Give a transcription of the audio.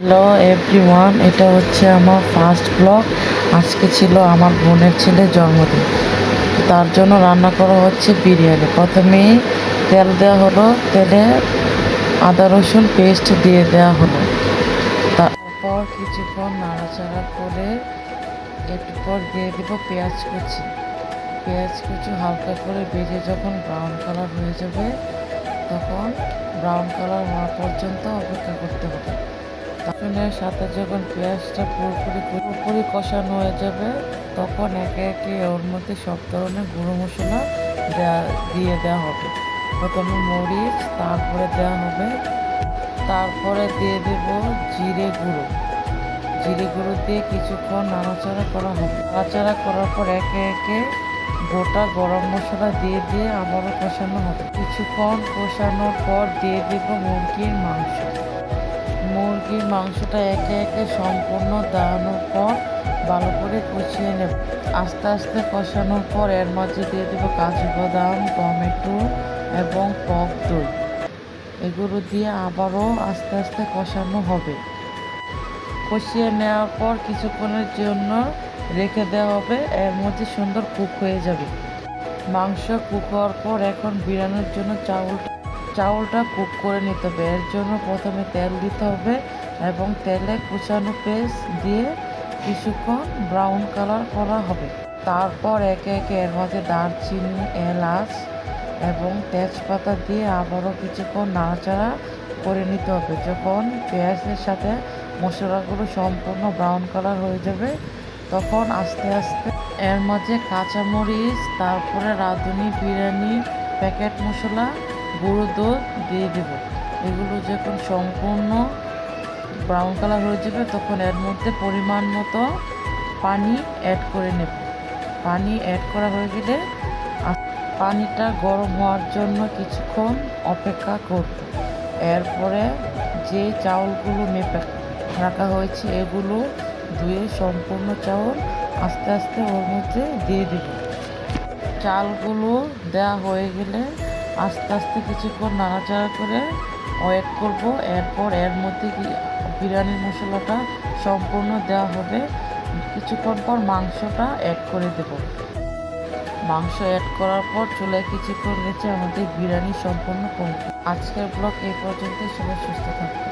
Hello everyone, এটা হচ্ছে আমার ফার্স্ট ব্লগ। আজকে ছিল আমার বোনের ছেলের জন্মদিন, তার জন্য রান্না করা হচ্ছে বিরিয়ানি। প্রথমেই তেল দেওয়া হলো, তেলে আদা রসুন পেস্ট দিয়ে দেওয়া হলো। তারপর কিছুক্ষণ নাড়াচাড়া করে এরপর দিয়ে দেবো পেঁয়াজ কুচি। পেঁয়াজ কুচি হালকা করে ভেজে যখন ব্রাউন কালার হয়ে যাবে, তখন ব্রাউন কালার হওয়া পর্যন্ত অপেক্ষা করতে হবে। রসুনের সাথে যখন পেঁয়াজটা পুরোপুরি কষানো হয়ে যাবে, তখন একে একে ওর মধ্যে সব ধরনের গুঁড়ো মশলা দিয়ে দেওয়া হবে। প্রথমে মরিচ, তারপরে দেওয়া হবে, তারপরে দিয়ে দেব জিরে গুঁড়ো। জিরে গুঁড়ো দিয়ে কিছুক্ষণ নাড়াচাড়া করা হবে। নাড়াচাড়া করার পর একে একে গোটা গরম মশলা দিয়ে দিয়ে আবারও কষানো হবে। কিছুক্ষণ কষানোর পর দিয়ে দেব মুরগির মাংস। মুরগির মাংসটা একে একে সম্পূর্ণ দাঁড়ানোর পর ভালো করে কষিয়ে নেব। আস্তে আস্তে কষানোর পর এর মাঝে দিয়ে দেবো কাজু বাদাম, টমেটো এবং টক দই। এগুলো দিয়ে আবারও আস্তে আস্তে কষানো হবে। কষিয়ে নেওয়ার পর কিছুক্ষণের জন্য রেখে দেওয়া হবে, এর মধ্যে সুন্দর কুক হয়ে যাবে। মাংস কুক হওয়ার পর এখন বিরিয়ানির জন্য চাউলটা কুক করে নিতে হবে। এর জন্য প্রথমে তেল দিতে হবে এবং তেলে কুচানো পেস্ট দিয়ে কিছুক্ষণ ব্রাউন কালার করা হবে। তারপর একে একে এর মাঝে দারচিনি, এলাচ এবং তেজপাতা দিয়ে আবারও কিছুক্ষণ নাড়াচাড়া করে নিতে হবে। যখন পেঁয়াজের সাথে মশলাগুলো সম্পূর্ণ ব্রাউন কালার হয়ে যাবে, তখন আস্তে আস্তে এর মাঝে কাঁচামরিচ, তারপরে রাঁধুনি বিরিয়ানি প্যাকেট মশলা, গুঁড়ো দুধ দিয়ে দেব। এগুলো যখন সম্পূর্ণ ব্রাউন কালার হয়ে যাবে, তখন এর মধ্যে পরিমাণ মতো পানি অ্যাড করে নেব। পানি অ্যাড করা হয়ে গেলে পানিটা গরম হওয়ার জন্য কিছুক্ষণ অপেক্ষা করব। এরপরে যে চাউলগুলো মেপে রাখা হয়েছে, এগুলো ধুয়ে সম্পূর্ণ চাউল আস্তে আস্তে ওর মধ্যে দিয়ে দেব। চালগুলো দেওয়া হয়ে গেলে আস্তে আস্তে কিছুক্ষণ নাড়াচাড়া করে ওয়েট করব। এরপর এর মধ্যে বিরিয়ানির মশলাটা সম্পূর্ণ দেওয়া হবে। কিছুক্ষণ পর মাংসটা অ্যাড করে দেব। মাংস অ্যাড করার পর চুলায় কিছুক্ষণ রেখে আমাদের বিরিয়ানি সম্পূর্ণ কমপ্লিট। আজকের ব্লগ এই পর্যন্তই। সবাই সুস্থ থাকবে।